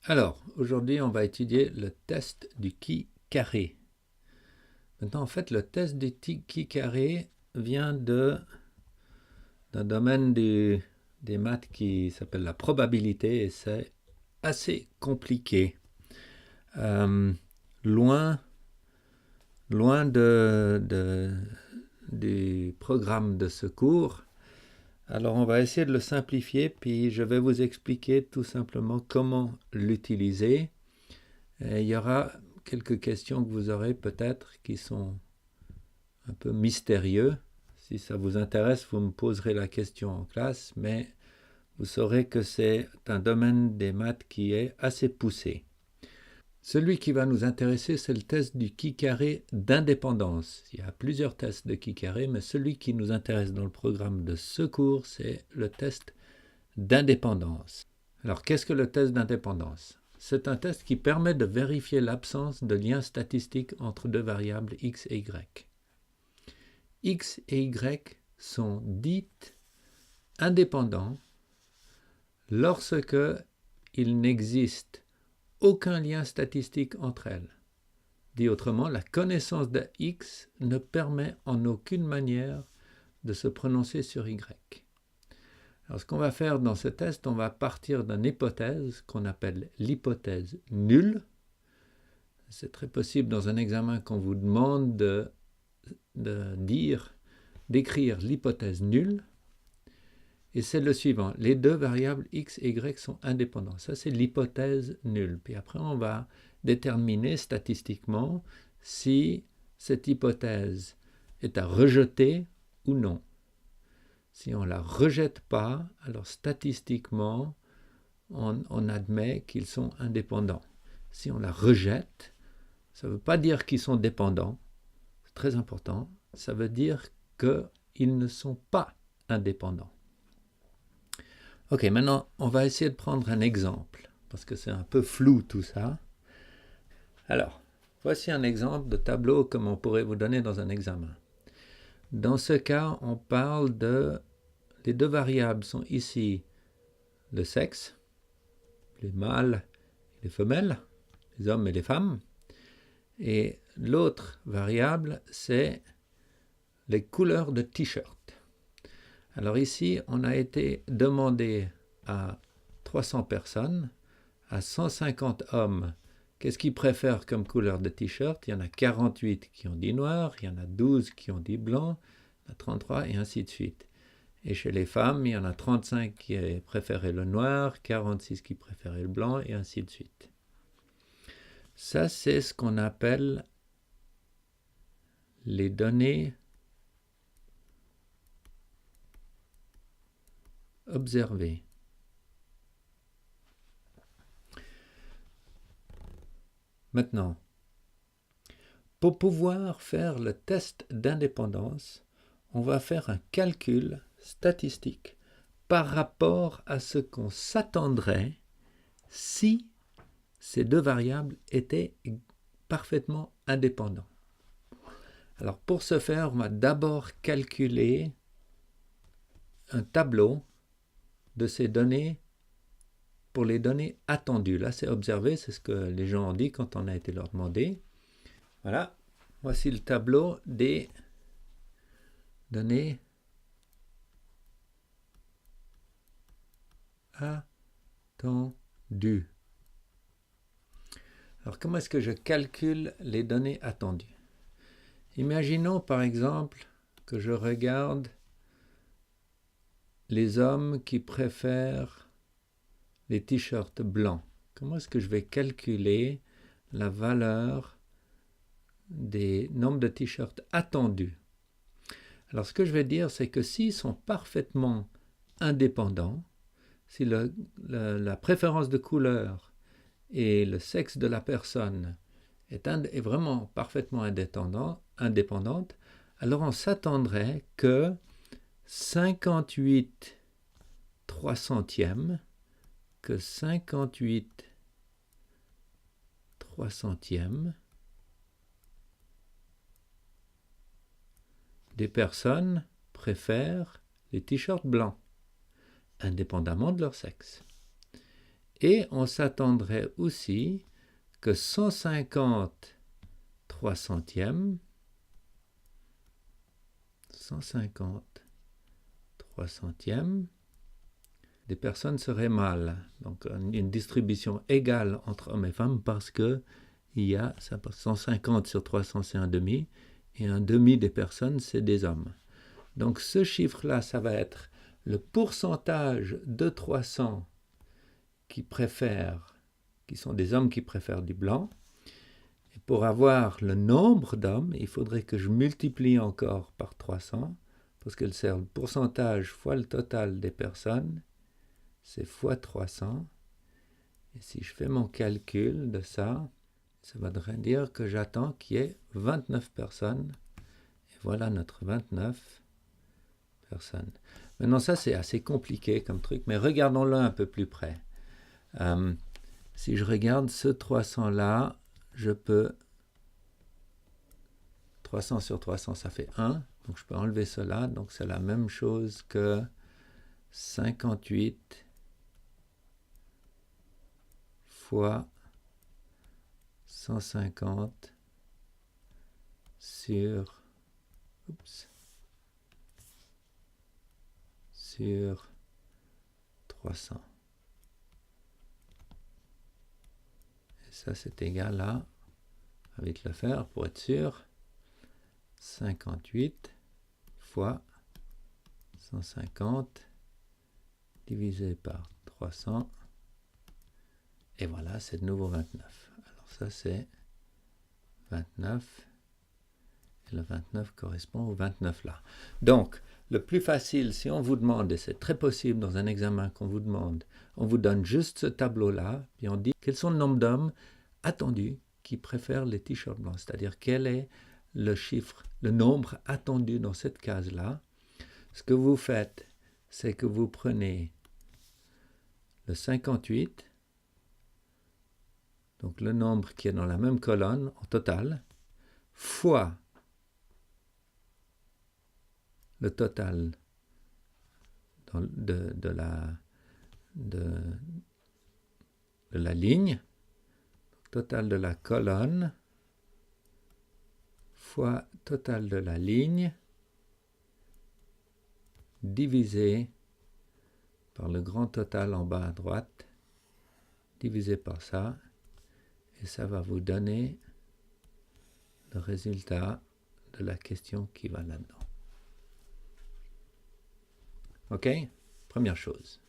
Alors, aujourd'hui, on va étudier le test du qui carré. Maintenant, en fait, le test du qui carré vient d'un domaine des maths qui s'appelle la probabilité et c'est assez compliqué. Euh, loin du programme de ce cours. Alors, on va essayer de le simplifier, puis je vais vous expliquer tout simplement comment l'utiliser. Et il y aura quelques questions que vous aurez peut-être qui sont un peu mystérieuses. Si ça vous intéresse, vous me poserez la question en classe, mais vous saurez que c'est un domaine des maths qui est assez poussé. Celui qui va nous intéresser, c'est le test du qui carré d'indépendance. Il y a plusieurs tests de qui carré, mais celui qui nous intéresse dans le programme de ce cours, c'est le test d'indépendance. Alors, qu'est-ce que le test d'indépendance ? C'est un test qui permet de vérifier l'absence de lien statistique entre deux variables x et y. X et y sont dites indépendants lorsque il n'existe aucun lien statistique entre elles. Dit autrement, la connaissance de x ne permet en aucune manière de se prononcer sur y. Alors, ce qu'on va faire dans ce test, on va partir d'une hypothèse qu'on appelle l'hypothèse nulle. C'est très possible dans un examen qu'on vous demande d'écrire l'hypothèse nulle. Et c'est le suivant. Les deux variables x et y sont indépendants. Ça, c'est l'hypothèse nulle. Puis après, on va déterminer statistiquement si cette hypothèse est à rejeter ou non. Si on ne la rejette pas, alors statistiquement, on admet qu'ils sont indépendants. Si on la rejette, ça ne veut pas dire qu'ils sont dépendants, c'est très important, ça veut dire qu'ils ne sont pas indépendants. Ok, maintenant, on va essayer de prendre un exemple, parce que c'est un peu flou tout ça. Alors, voici un exemple de tableau comme on pourrait vous donner dans un examen. Dans ce cas, on parle de... Les deux variables sont ici le sexe, les mâles et les femelles, les hommes et les femmes. Et l'autre variable, c'est les couleurs de t-shirt. Alors ici, on a été demandé à 300 personnes, à 150 hommes, qu'est-ce qu'ils préfèrent comme couleur de t-shirt. Il y en a 48 qui ont dit noir, il y en a 12 qui ont dit blanc, il y en a 33 et ainsi de suite. Et chez les femmes, il y en a 35 qui préféraient le noir, 46 qui préféraient le blanc et ainsi de suite. Ça, c'est ce qu'on appelle les données observées. Maintenant, pour pouvoir faire le test d'indépendance, on va faire un calcul statistique par rapport à ce qu'on s'attendrait si ces deux variables étaient parfaitement indépendants. Alors pour ce faire, on va d'abord calculer un tableau de ces données pour les données attendues. Là, c'est observé, c'est ce que les gens ont dit quand on a été leur demander. Voilà, voici le tableau des données attendues. Alors, comment est-ce que je calcule les données attendues? Imaginons par exemple que je regarde les hommes qui préfèrent les t-shirts blancs. Comment est-ce que je vais calculer la valeur des nombres de t-shirts attendus? Alors ce que je vais dire, c'est que s'ils sont parfaitement indépendants, si la préférence de couleur et le sexe de la personne est vraiment parfaitement indépendante, alors on s'attendrait que 58 300e, des personnes préfèrent les t-shirts blancs, indépendamment de leur sexe. Et on s'attendrait aussi que 150 300e, 150 300e, des personnes seraient mâles. Donc une distribution égale entre hommes et femmes parce que il y a 150 sur 300, c'est un demi, et un demi des personnes, c'est des hommes. Donc ce chiffre-là, ça va être le pourcentage de 300 qui sont des hommes qui préfèrent du blanc. Et pour avoir le nombre d'hommes, il faudrait que je multiplie encore par 300, parce que c'est le pourcentage fois le total des personnes, c'est fois 300. Et si je fais mon calcul de ça, ça voudrait dire que j'attends qu'il y ait 29 personnes. Et voilà notre 29 personnes. Maintenant, ça, c'est assez compliqué comme truc, mais regardons-le un peu plus près. Si je regarde ce 300-là, je peux... 300 sur 300, ça fait 1. Donc, je peux enlever cela. Donc, c'est la même chose que 58 fois 150 sur 300. Et ça, c'est égal à, on va vite le faire pour être sûr, 58 fois 150 divisé par 300. Et voilà, c'est de nouveau 29. Alors ça, c'est 29. Et le 29 correspond au 29 là. Donc, le plus facile, si on vous demande, et c'est très possible dans un examen qu'on vous demande, on vous donne juste ce tableau-là, puis on dit quels sont le nombre d'hommes attendus qui préfèrent les t-shirts blancs. C'est-à-dire quel est le chiffre, le nombre attendu dans cette case-là. Ce que vous faites, c'est que vous prenez le 58, donc le nombre qui est dans la même colonne en total, fois le total de la ligne, total de la colonne, fois total de la ligne, divisé par le grand total en bas à droite, divisé par ça, et ça va vous donner le résultat de la question qui va là-dedans. OK? Première chose.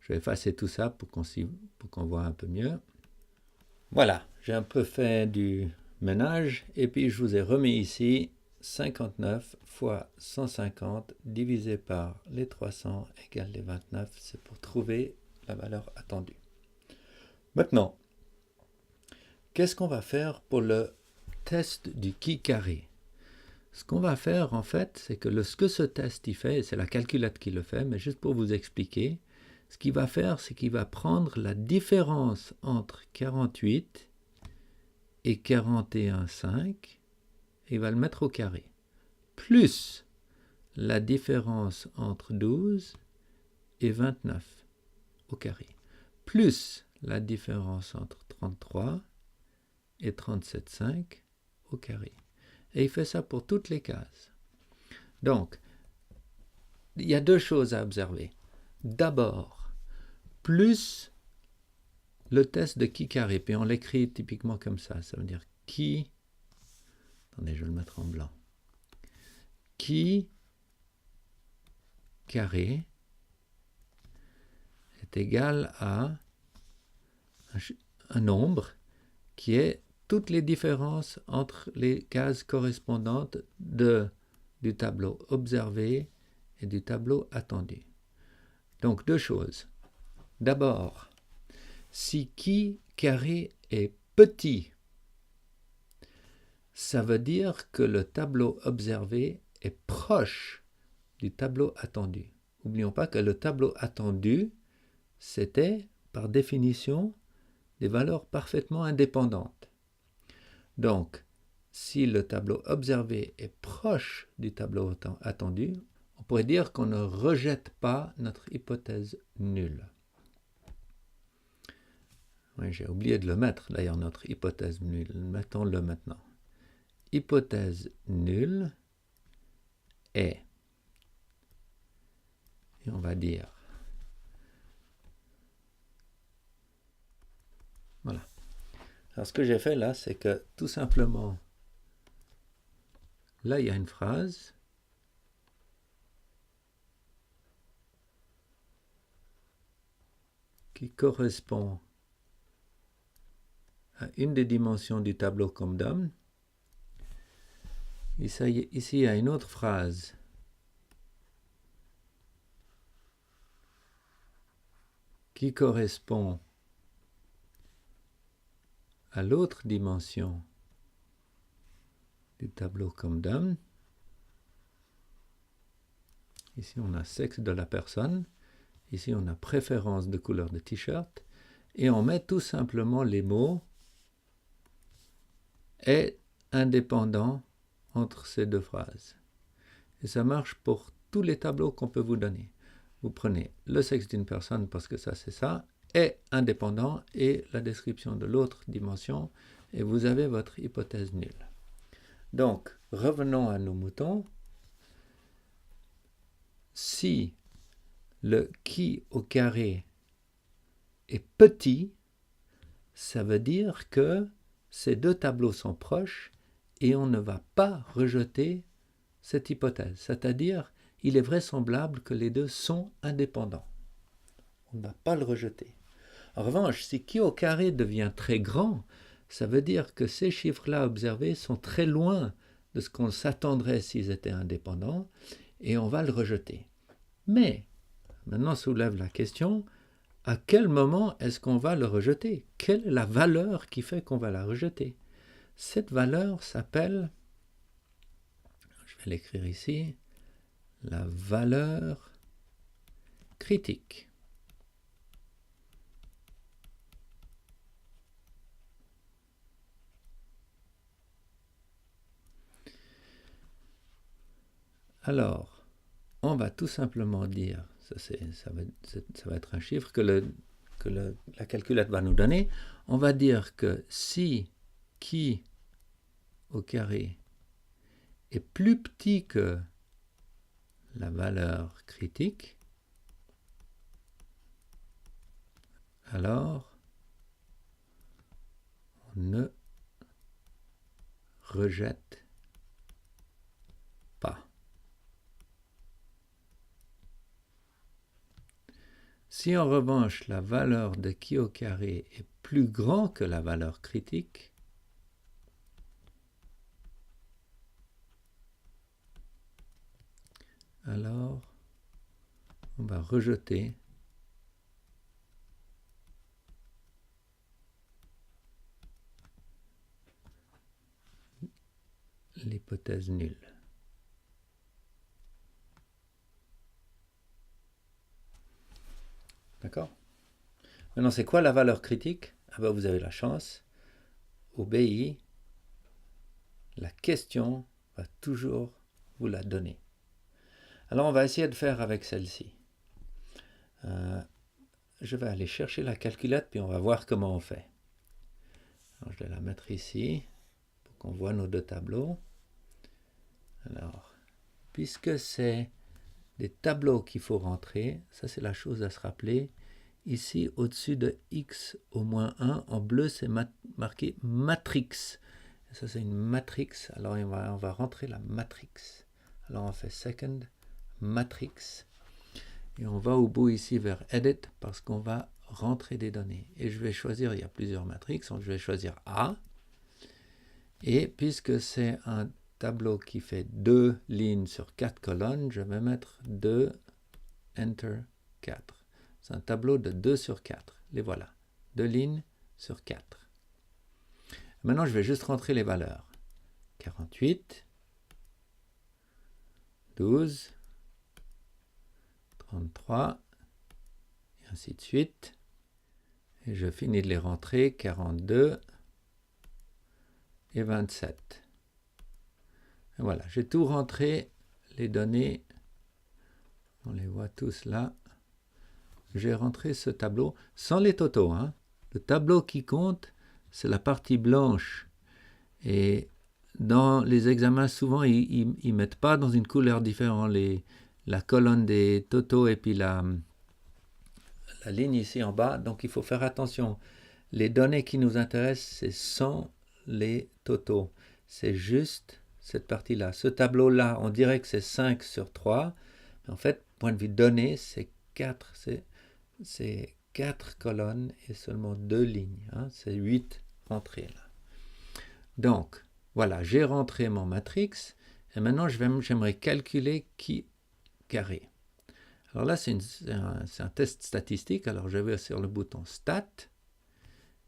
Je vais effacer tout ça pour qu'on voit un peu mieux. Voilà, j'ai un peu fait du ménage et puis je vous ai remis ici 59 fois 150 divisé par les 300 égale les 29. C'est pour trouver la valeur attendue. Maintenant, qu'est-ce qu'on va faire pour le test du qui carré? Ce qu'on va faire, en fait, c'est que ce que ce test il fait, et c'est la calculette qui le fait, mais juste pour vous expliquer, ce qu'il va faire, c'est qu'il va prendre la différence entre 48 et 41,5 et il va le mettre au carré, plus la différence entre 12 et 29 au carré, plus la différence entre 33 et 37,5 au carré. Et il fait ça pour toutes les cases. Donc, il y a deux choses à observer. D'abord, plus le test de qui carré, puis on l'écrit typiquement comme ça veut dire qui, attendez, je vais le mettre en blanc, qui carré est égal à un nombre qui est toutes les différences entre les cases correspondantes du tableau observé et du tableau attendu. Donc deux choses. D'abord, si qui carré est petit, ça veut dire que le tableau observé est proche du tableau attendu. N'oublions pas que le tableau attendu, c'était par définition des valeurs parfaitement indépendantes. Donc, si le tableau observé est proche du tableau attendu, on pourrait dire qu'on ne rejette pas notre hypothèse nulle. Oui, j'ai oublié de le mettre, d'ailleurs, notre hypothèse nulle. Mettons-le maintenant. Hypothèse nulle est, et on va dire, voilà. Alors, ce que j'ai fait là, c'est que tout simplement, là, il y a une phrase qui correspond à une des dimensions du tableau comme d'homme. Ici, il y a une autre phrase qui correspond à l'autre dimension du tableau comme d'homme. Ici, on a sexe de la personne. Ici, on a préférence de couleur de t-shirt. Et on met tout simplement les mots « est indépendant » entre ces deux phrases. Et ça marche pour tous les tableaux qu'on peut vous donner. Vous prenez le sexe d'une personne parce que ça c'est ça, est indépendant et la description de l'autre dimension et vous avez votre hypothèse nulle. Donc, revenons à nos moutons. Si le qui au carré est petit, ça veut dire que ces deux tableaux sont proches et on ne va pas rejeter cette hypothèse. C'est-à-dire, il est vraisemblable que les deux sont indépendants. On ne va pas le rejeter. En revanche, si qui au carré devient très grand, ça veut dire que ces chiffres-là observés sont très loin de ce qu'on s'attendrait s'ils étaient indépendants et on va le rejeter. Mais, maintenant soulève la question, à quel moment est-ce qu'on va le rejeter? Quelle est la valeur qui fait qu'on va la rejeter? Cette valeur s'appelle, je vais l'écrire ici, la valeur critique. Alors, on va tout simplement dire, ça va être un chiffre que la calculette va nous donner, on va dire que si qui au carré est plus petit que la valeur critique, alors on ne rejette pas. Si en revanche la valeur de qui au carré est plus grand que la valeur critique, alors on va rejeter l'hypothèse nulle. D'accord? Maintenant, c'est quoi la valeur critique? Ah ben, vous avez la chance. Au BI, la question va toujours vous la donner. Alors, on va essayer de faire avec celle-ci. Je vais aller chercher la calculette, puis on va voir comment on fait. Alors, je vais la mettre ici, pour qu'on voit nos deux tableaux. Alors, puisque c'est des tableaux qu'il faut rentrer, ça c'est la chose à se rappeler. Ici, au-dessus de x au moins 1, en bleu, c'est marqué matrix. Et ça, c'est une matrix. Alors, on va rentrer la matrix. Alors, on fait second matrix. Et on va au bout ici vers edit parce qu'on va rentrer des données. Et je vais choisir, il y a plusieurs matrix, donc je vais choisir A. Et puisque c'est un tableau qui fait 2 lignes sur 4 colonnes, je vais mettre 2, Enter 4. C'est un tableau de 2 sur 4. Les voilà. 2 lignes sur 4. Maintenant, je vais juste rentrer les valeurs. 48, 12, 33, et ainsi de suite. Et je finis de les rentrer, 42 et 27. Et voilà, j'ai tout rentré, les données, on les voit tous là. J'ai rentré ce tableau sans les totaux, hein. Le tableau qui compte, c'est la partie blanche. Et dans les examens, souvent, ils ne mettent pas dans une couleur différente la colonne des totaux et puis la ligne ici en bas. Donc, il faut faire attention. Les données qui nous intéressent, ce sont les totaux. C'est juste cette partie-là. Ce tableau-là, on dirait que c'est 5 sur 3. Mais en fait, point de vue données, c'est 4. C'est 4 colonnes et seulement 2 lignes. Hein. C'est 8 rentrées là. Donc, voilà, j'ai rentré mon matrix. Et maintenant, j'aimerais calculer qui carré. Alors là, c'est un test statistique. Alors, je vais sur le bouton Stat.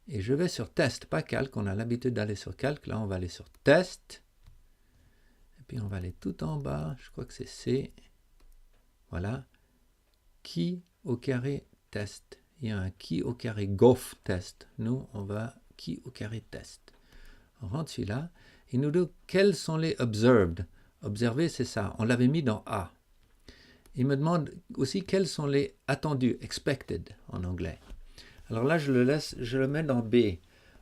Et je vais sur Test, pas Calc. On a l'habitude d'aller sur Calc. Là, on va aller sur Test. Et puis, on va aller tout en bas. Je crois que c'est C. Voilà. Qui au carré test. Il y a un qui au carré Goff test. Nous, on va qui au carré test. On rentre celui-là. Il nous dit quels sont les observed. Observer, c'est ça. On l'avait mis dans A. Il me demande aussi quels sont les attendus, expected en anglais. Alors là, je le mets dans B.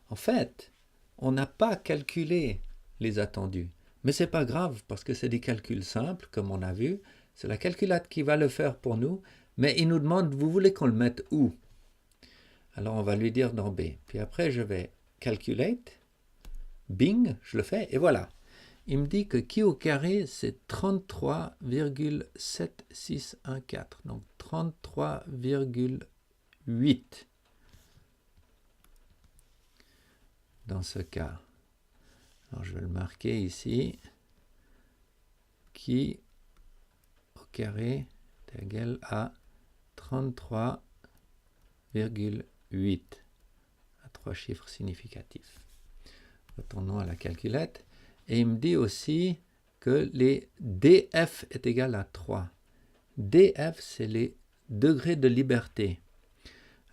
En fait, on n'a pas calculé les attendus. Mais ce n'est pas grave parce que c'est des calculs simples, comme on a vu. C'est la calculette qui va le faire pour nous. Mais il nous demande, vous voulez qu'on le mette où? Alors on va lui dire dans B. Puis après, je vais calculate. Bing, je le fais. Et voilà. Il me dit que qui au carré, c'est 33,7614. Donc 33,8 dans ce cas. Alors je vais le marquer ici. Qui au carré est égal à 33,8 à 3 chiffres significatifs. Retournons à la calculette. Et il me dit aussi que les df est égal à 3. df, c'est les degrés de liberté.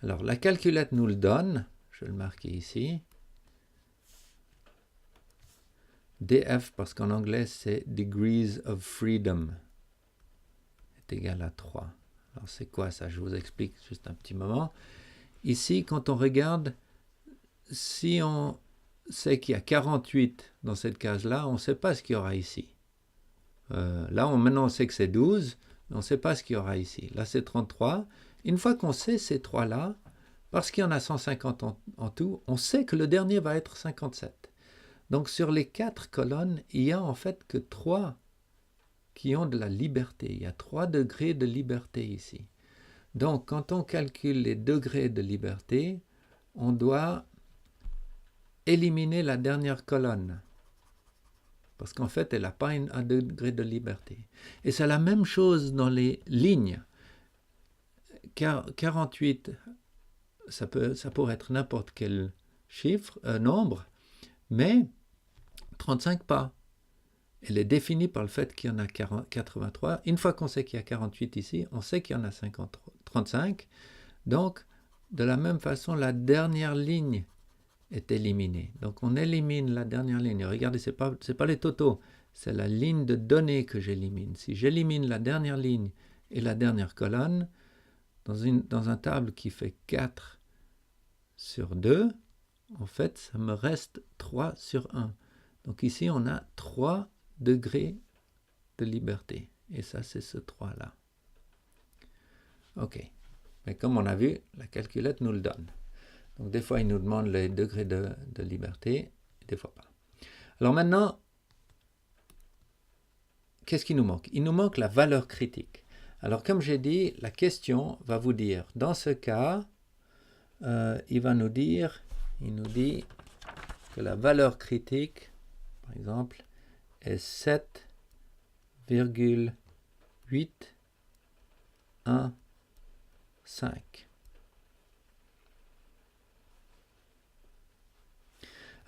Alors, la calculette nous le donne. Je vais le marquer ici. df, parce qu'en anglais, c'est degrees of freedom, est égal à 3. Alors, c'est quoi ça? Je vous explique juste un petit moment. Ici, quand on regarde, si on sait qu'il y a 48 dans cette case-là, on ne sait pas ce qu'il y aura ici. Là, maintenant, on sait que c'est 12, mais on ne sait pas ce qu'il y aura ici. Là, c'est 33. Une fois qu'on sait ces trois-là, parce qu'il y en a 150 en tout, on sait que le dernier va être 57. Donc, sur les 4 colonnes, il n'y a en fait que 3 qui ont de la liberté. Il y a 3 degrés de liberté ici. Donc, quand on calcule les degrés de liberté, on doit éliminer la dernière colonne. Parce qu'en fait, elle n'a pas un degré de liberté. Et c'est la même chose dans les lignes. 48, ça pourrait être n'importe quel chiffre, nombre, mais 35 pas. Elle est définie par le fait qu'il y en a 83. Une fois qu'on sait qu'il y a 48 ici, on sait qu'il y en a 35. Donc, de la même façon, la dernière ligne est éliminée. Donc, on élimine la dernière ligne. Regardez, ce n'est pas les totaux, c'est la ligne de données que j'élimine. Si j'élimine la dernière ligne et la dernière colonne, dans un table qui fait 4 sur 2, en fait, ça me reste 3 sur 1. Donc ici, on a 3 degrés de liberté. Et ça, c'est ce 3-là. OK. Mais comme on a vu, la calculette nous le donne. Donc des fois, il nous demande les degrés de liberté, des fois pas. Alors maintenant, qu'est-ce qui nous manque? Il nous manque la valeur critique. Alors comme j'ai dit, la question va vous dire, dans ce cas, il nous dit que la valeur critique, par exemple, est 7,815.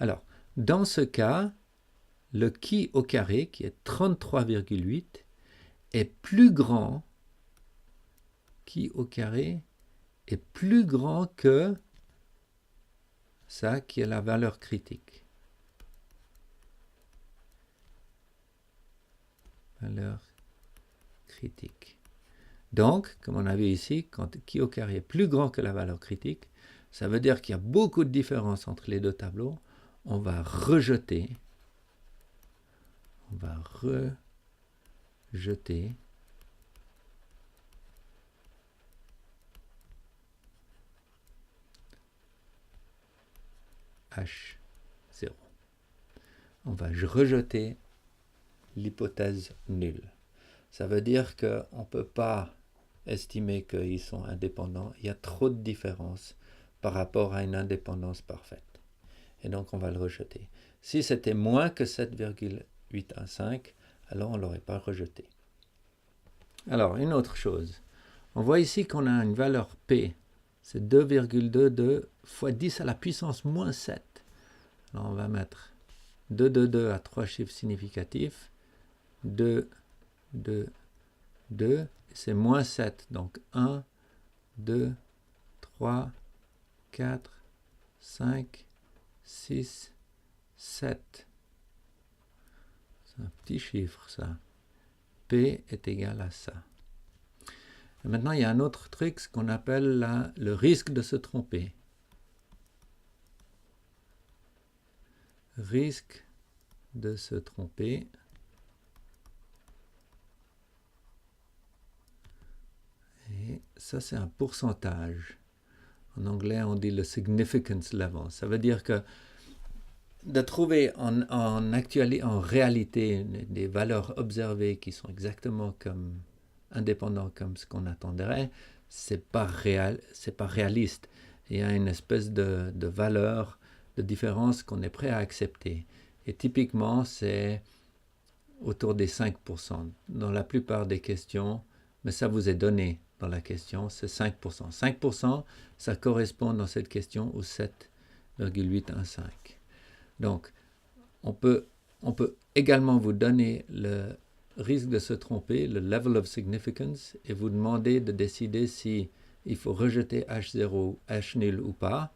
Alors, dans ce cas, le qui au carré, qui est 33,8, est plus grand, qui au carré est plus grand que ça qui est la valeur critique. Valeur critique. Donc, comme on a vu ici, quand qui au carré est plus grand que la valeur critique, ça veut dire qu'il y a beaucoup de différences entre les deux tableaux. On va rejeter H0. On va rejeter l'hypothèse nulle. Ça veut dire qu'on ne peut pas estimer qu'ils sont indépendants. Il y a trop de différences par rapport à une indépendance parfaite. Et donc, on va le rejeter. Si c'était moins que 7,815, alors on ne l'aurait pas rejeté. Alors, une autre chose. On voit ici qu'on a une valeur P. C'est 2,22 fois 10 à la puissance moins 7. Alors, on va mettre 2 à 3 chiffres significatifs. 2, 2, 2. C'est moins 7. Donc, 1, 2, 3, 4, 5, 6, 7. C'est un petit chiffre, ça. P est égal à ça. Et maintenant, il y a un autre truc, ce qu'on appelle le risque de se tromper. Risque de se tromper. Et ça, c'est un pourcentage. En anglais, on dit le significance level. Ça veut dire que de trouver en réalité des valeurs observées qui sont exactement indépendants comme ce qu'on attendrait, c'est pas réaliste. Il y a une espèce de valeur, de différence qu'on est prêt à accepter. Et typiquement, c'est autour des 5%. Dans la plupart des questions, mais ça vous est donné dans la question, c'est 5%. 5%, ça correspond dans cette question au 7,815. Donc, on peut également vous donner le risque de se tromper, le level of significance, et vous demander de décider si il faut rejeter H0, H nul ou pas.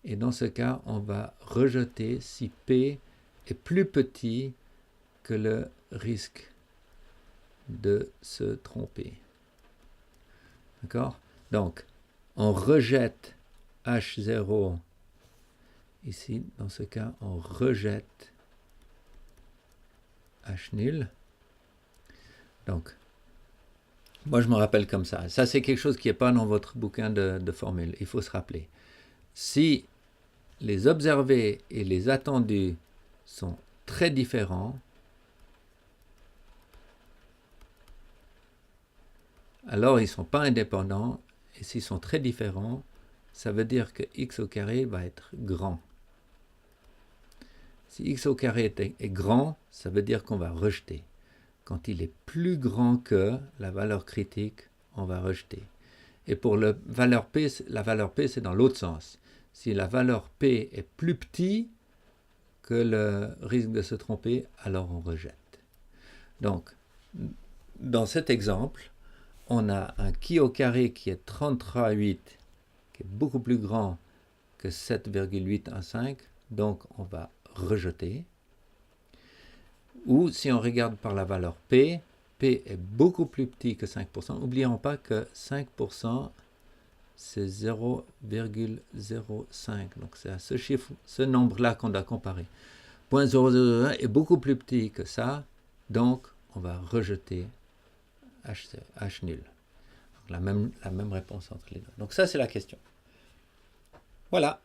Et dans ce cas, on va rejeter si P est plus petit que le risque de se tromper. D'accord? Donc, on rejette H0. Ici, dans ce cas, on rejette H nul. Donc, moi, je me rappelle comme ça. Ça, c'est quelque chose qui n'est pas dans votre bouquin de formules. Il faut se rappeler. Si les observés et les attendus sont très différents, alors ils ne sont pas indépendants. Et s'ils sont très différents, ça veut dire que x au carré va être grand. Si x au carré est grand, ça veut dire qu'on va rejeter. Quand il est plus grand que la valeur critique, on va rejeter. Et pour la valeur P, c'est dans l'autre sens. Si la valeur P est plus petit que le risque de se tromper, alors on rejette. Donc, dans cet exemple, on a un qui au carré qui est 33,8, qui est beaucoup plus grand que 7,815, donc on va rejeter. Ou si on regarde par la valeur P, P est beaucoup plus petit que 5%. N'oublions pas que 5%, c'est 0,05. Donc c'est à ce nombre-là qu'on doit comparer. 0,001 est beaucoup plus petit que ça, donc on va rejeter H nul. Donc la même réponse entre les deux. Donc ça, c'est la question. Voilà.